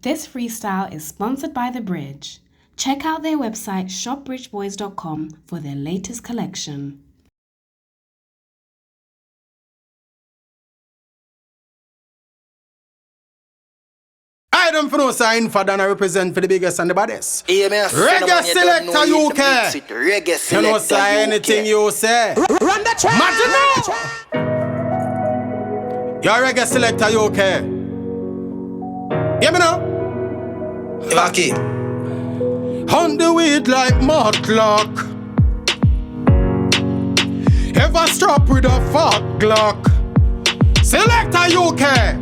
This freestyle is sponsored by The Bridge. Check out their website shopbridgeboys.com for their latest collection. I don't know, Infadon, I represent for the biggest and the baddest. Reggae Selecta UK. Reggae Selecta You know, say anything you say. Run the track. You're Reggae Selecta UK. Hear me now? Lucky. On the weed like mud clock. Ever strap with a fat Glock. Selecta UK.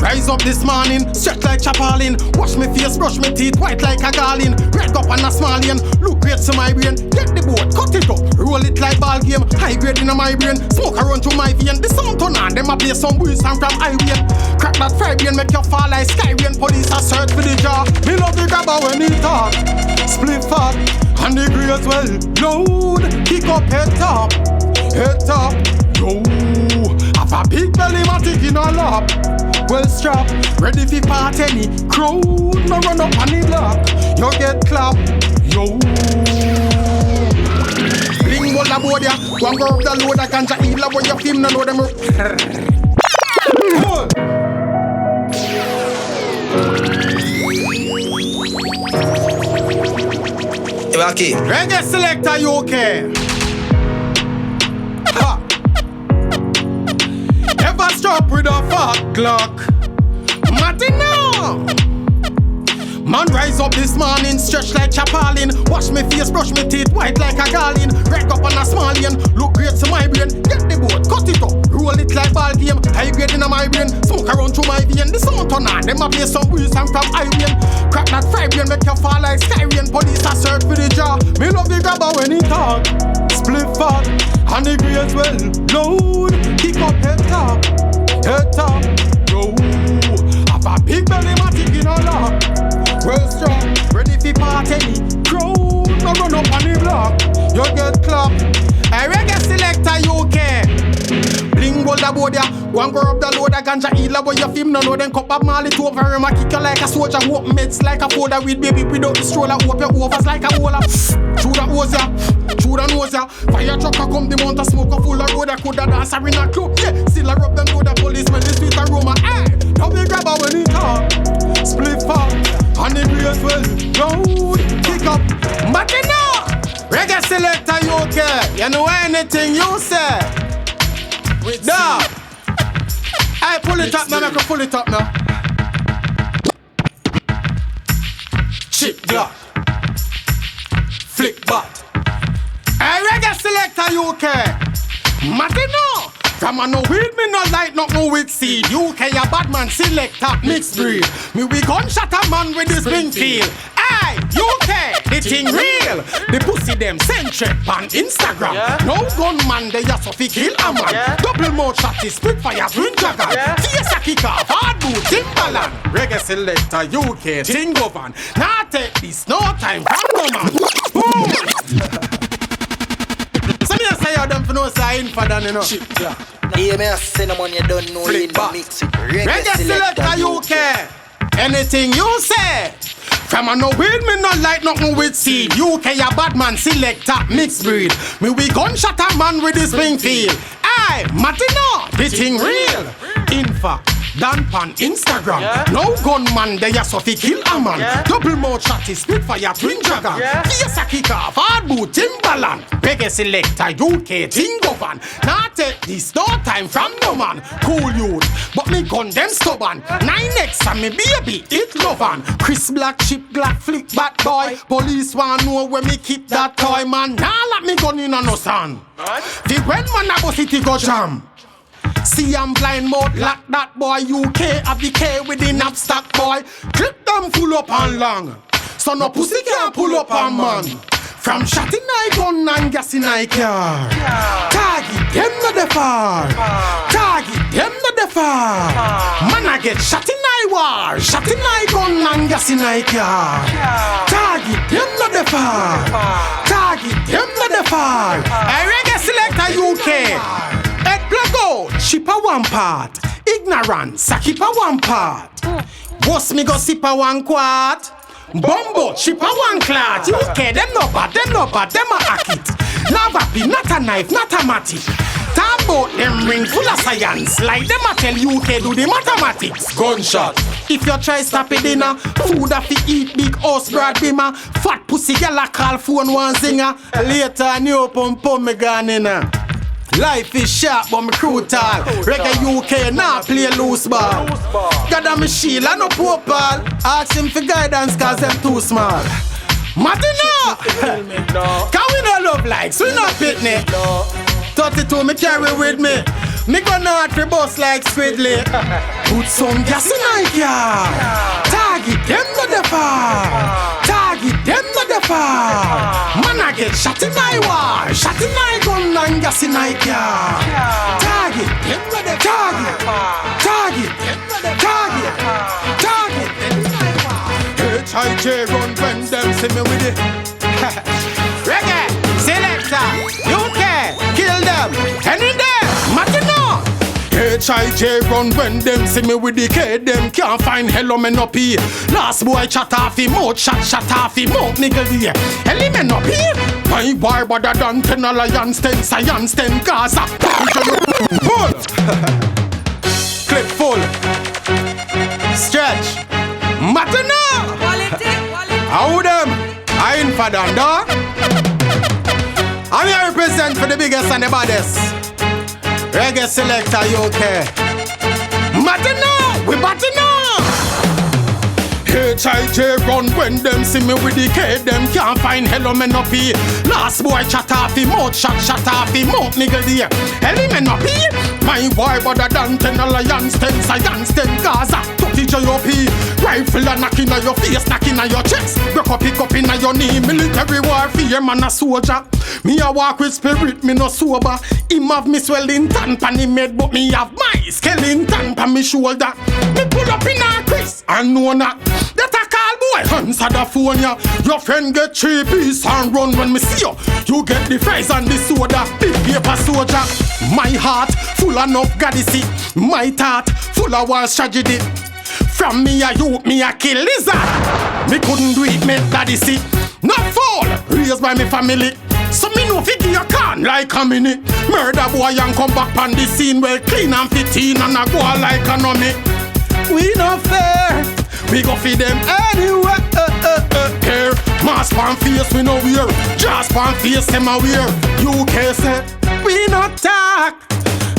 Rise up this morning, stretch like Chapalin. Wash my face, brush my teeth, white like a garland. Red up and a smallion, look great to my brain. Get the boat, cut it up, roll it like ball game. High grade in my brain, smoke around to my vein. The sound turn on, them a play some breeze and from highway. Crack that fire brain, make you fall like sky rain. Police a search for the jar. Me love the grabber when he talk. Split fat, and the grades well load. Kick up head top, yo. Have a big belly matic in a lap. Well strapped, ready for part any crowd. No run up on the block, you get clapped, yo. Bring all the board ya, one go up the load. I can't eat la when you film, no know them. Lucky. Reggae Selecta UK. Ha. Ever stop with a fat Glock? Martina! Man rise up this morning, stretch like Chapalin. Wash my face, brush my teeth, white like a garland. Red up on a smallion, look great to my brain. Get the boat, cut it up, roll it like ball game. High grade in my brain, smoke around to my vein. The sound turn on, them a play some breeze and from highway. Crack that fire brain, make you fall like sky rain. Police a search for the jar. Me love the grabber when he talk. Split fat, and the grades well load. Kick up head top, yo. Have a big belly matic in a lap. Well strong, ready for part any crowd. No run up on the block, you get clapped. I Reggae Selecta UK. Bling all the board ya, one go up the load. A ganja eat boy you film no know. Then cup up Marley to over him. I kick you like a soldier. Hope meds like a folder with baby without the stroller. Hope your overs like a bowler. Through the hose ya, through the nose ya. Fire truck a come the mount of smoke a full of road. I coulda dance in a club, yeah. Still I rub them to the police when the sweet aroma. Hey, now we grab her when he talk. Split fat, and the grace well loud. Kick up, but you know Reggae Selecta UK. You know anything you say. Nah, I pull it up now, make you pull it up now. Chip block, flick butt. I Reggae Selecta UK. Martino. From a no weed, me no like nothing with seed. UK a bad man, selecta, mixed breed. Me we gunshot a man with this Springfield. Aye, UK, the thing real. The pussy them send check on Instagram. No gunman, they just fi kill a man. Double mouth shot is split fire, twin jagger. Fierce a kick off, hard boot, Timbaland. Reggae Selecta UK, thing govern. Now take this, no time from no man. Boom! Some of you say you don't know say Infadon, you know. Yeah, me a cinnamon, you don't know you mix it. Reggae Selecta UK. Anything you say. From a no weed, me not like nothing with seed. UK a bad man, selecta, mixed breed. Me we gunshot a man with the Springfield. Aye, Martina, the thing real. Infa, Dan pan Instagram. No gunman, they are so fi kill a man. Double mouth shot is spit fire, twin dragon. Fierce a kick off, hard boot, Timbaland. Reggae Selecta UK, thing govern. Now take this, no time from no man. Cool youth, but me gun them stubborn. 9X and me baby, it lovan. Chris Black, chip black, flick bad boy. Police want know where me keep that toy, man. Now let me gun in on no son. The when man a go city go jam. See I'm blind mode, lock that boy. UK have the K with the knapsack boy. Clip them full up and long. So no pussy can't pull up a man. From shotting I gun and gas in I car. Target them not the far. Target them not the far. Man I get shot in I war. Shotting I gun and gas in I car. Target them not the far. Target them not the far. I Reggae Selecta UK. Head plug out, ship a one part. Ignorance, a keep a one part. Boss me go sip a 1 quart. Bumbo, chip a 1 clot. UK, them no bad, them a hack it. Never be, not a knife, not a matty. Talk about them ring full of science. Like them a tell UK do the mathematics. Gunshot. If you try stop a dinner, food a fi eat big house broad bimmer. Fat pussy gal a call phone one singer. Later new pum me gone in. Life is sharp but me brutal. Reggae UK nah play loose ball. Gather me shield and no poor ball. Ask him for guidance cause them too small. Martina! Can we no love likes? We not pitney. 32 me carry with me. Me go not fi bust like Squidly. Put some gas in my car. Target them not the far. Target them not the far. Man I get shot in my war. Shot in my gun and gas in my car. Target them not the target. Target them not the target. Target them not the war. H.I.J. run when them see me with it. Reggae Selecta UK. Kill them. Any day. Martina. H.I.J. run when them see me with the K. Them can't find hello me no pee. Last boy chat off him mouth. Chat off him mouth nigga there. Hello me no pee. My war better than 10 alliance 10 science 10 gaza. Full. Clip full. Stretch. Martina. How them? I Infadon dog. I'm here represent for the biggest and the baddest. Reggae Selecta UK. Martina, we Martina. H.I.J. run when them see me with the K. Them can't find hello me no pee. Last boy chat off him mouth. Chat off him mouth nigga there. Hello me no pee. My boy better than 10 alliance 10 science 10 gaza. 30 J.O.P. Rifle a knock inna your face, knock inna your chest. Break up, pick up inna your knee. Military warfare, man a soldier. Me a walk with spirit, me no sober. Him have me swelling tan pan him head, but me have my skeleton pan me shoulder. Me pull up in a Chris and know na that a call boy answer the phone ya. Your friend get 3 piece and run when me see you. You get the fries and the soda, big paper soldier. My heart full enough goddessy. My thought full of war tragedy. From me a youth, me a kill lizard. Me couldn't do it, me daddy see. Not fall, raised by me family. So me no figure you can like a minute. Murder boy and come back on the scene well clean and 15 and a go like economy. We not fair, we go feed them anywhere. Here, mask pan face we no wear. Just pan face them a wear. UK say we not talk.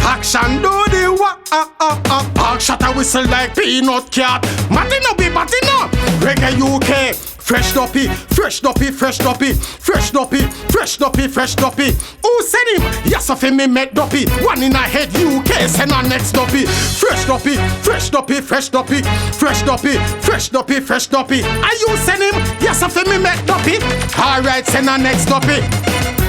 Action do the walk. Shot a whistle like peanut cat. Martina be Martina. Reggae UK. Fresh duppy, fresh duppy, fresh duppy, fresh duppy, fresh duppy, fresh duppy. Who send him? Yes, of him me met duppy. One in a head, UK send a next duppy. Fresh duppy, fresh duppy, fresh duppy, fresh duppy, fresh duppy, fresh duppy. Are you send him? Yes, of him me met duppy. Alright, send a next duppy.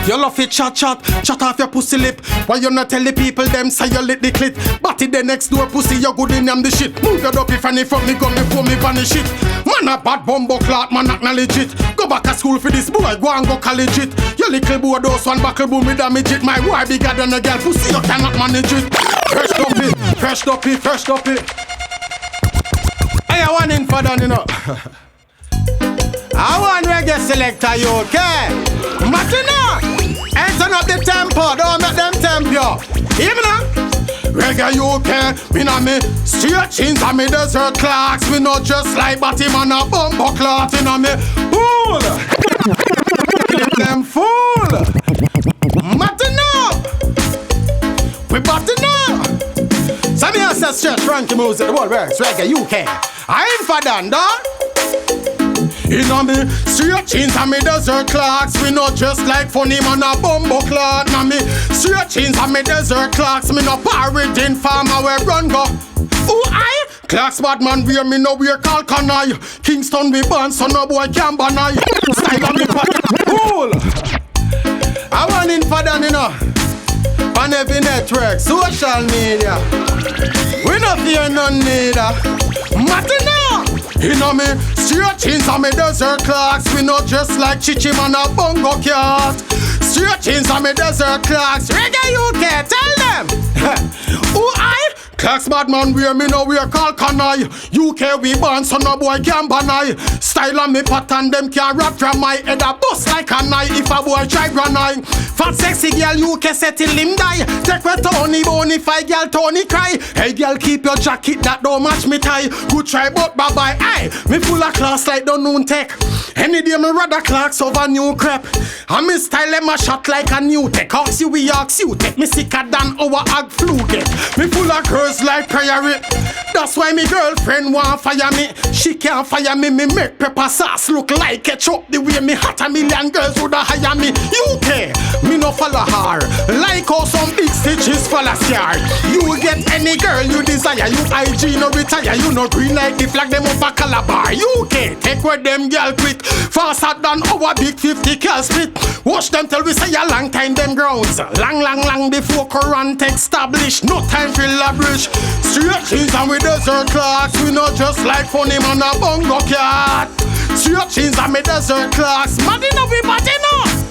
You love it chat off your pussy lip. Why you not tell the people them say you lit the clit? But in the next door pussy you good in them the shit. Move your duppy fanny from me gun before me vanish it. Man a bad bumbo clot, man acknowledge it. Go back to school for this boy, go and go college it. Your little boy those one buckle boom me damage it. My boy bigger than a girl pussy you cannot manage it. Fresh duppy, fresh duppy, fresh duppy. Hey, I want Infadon, you know. I want Reggae Selecta UK. Martina, enter up the tempo, don't make them temp you. Hear me now? Reggae UK, me na me straight jeans and me desert clocks. Me not just like Batty man a bumbo clot in a me fool. Keep them fool. Martina, we Martina. So me a say straight Frankie music, the world works. Reggae UK. I Infadon, dog. You know me, straight jeans and me desert clocks. We not just like funny man a bumbo clot. Now me, straight jeans and me desert clocks. Me no parading farmer where run go. Who I? Clocks bad man wear me no wear Calcanai. Kingston we born so no boy can banai. Style on me pot cool. I want Infadon you know. On every network, social media. We no fear none neither. Martina. You know me, straight jeans and me desert clocks. We not just like Chichi man a bongo cat. Straight jeans and me desert clocks. Reggae UK, tell them. Who I? Clocks bad man wear me no wear call canai. UK we born so no boy can banai. Style on me pattern them can rap from my head a bust like a knife if a boy try granai. Fat sexy girl UK settle him die. Take with Tony bone if I girl Tony cry. Hey girl keep your jacket that don't match me tie. Good try but bye bye. Aye me full of class like the noon tech. Any day me rather clocks over new crap. And me style them a shot like a new tech. Ox you we ox you take me sicker than our ag flu get. Me full of girls like prairie. That's why me girlfriend want fire me. She can't fire me. Me make pepper sauce look like ketchup. The way me hot a million girls woulda hire me. UK, me no follow her. Like how some big stitches follow scar. You get any girl you desire. You IG no retire. You no green like the flag them up a Calabar. UK, take where them girl quit. Faster than our big 50 cal split. Watch them till we say a long time them grounds. Long before Quran established. No time for lavish. Straight jeans and with desert clocks. We not just like funny man a bongo cat. Straight jeans and with desert clocks. Mad enough we bad enough.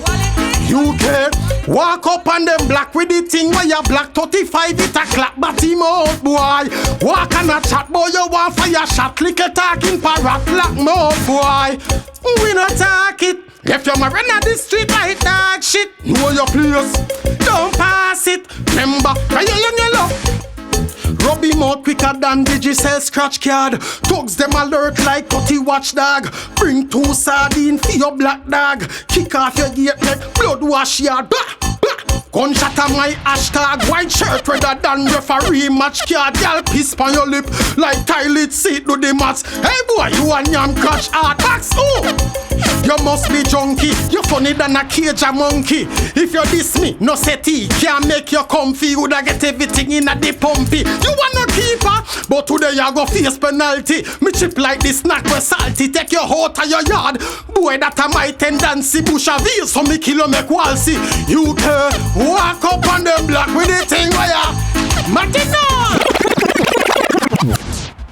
UK, walk up on them black with the thing where you black 35 it a clap but him out boy. Walk on a chat boy you want fire shot. Lick a talking parrot black mouth boy. We not talk it. If you're marrying at the street like dog shit, know your place, don't pass it. Remember, you love. Rub him out quicker than Digicel scratch card. Thugs them alert like Cutty watchdog. Bring 2 sardines for your black dog. Kick off your gate like blood wash yard. Bah, bah. Gunshot on my hashtag. White shirt rather than referee match card. Y'all piss on your lip like toilet seat do the mats. Hey boy, you and yam crash hard box. Oh! You must be junkie. You funny than a cage a monkey. If you diss me, no seti. Can't make you comfy. Woulda get everything in a the pumpy. You want no keeper, but today you go face penalty. Me chip like this snack with salty. Take your out of your yard. Boy, that a my tendency. Bush a veal, so me kill you make walsy. UK, walk up on them block with the thing where ya Martina.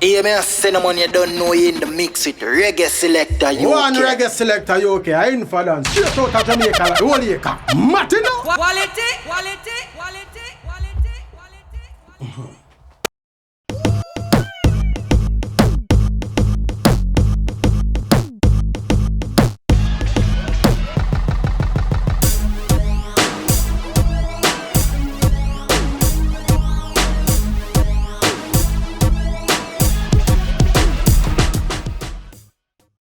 Yeah, me a cinnamon, you don't know you in the mix with Reggae Selecta UK. One Reggae Selecta UK, Infadon, straight out of Jamaica, like the whole acre. Martina. Quality.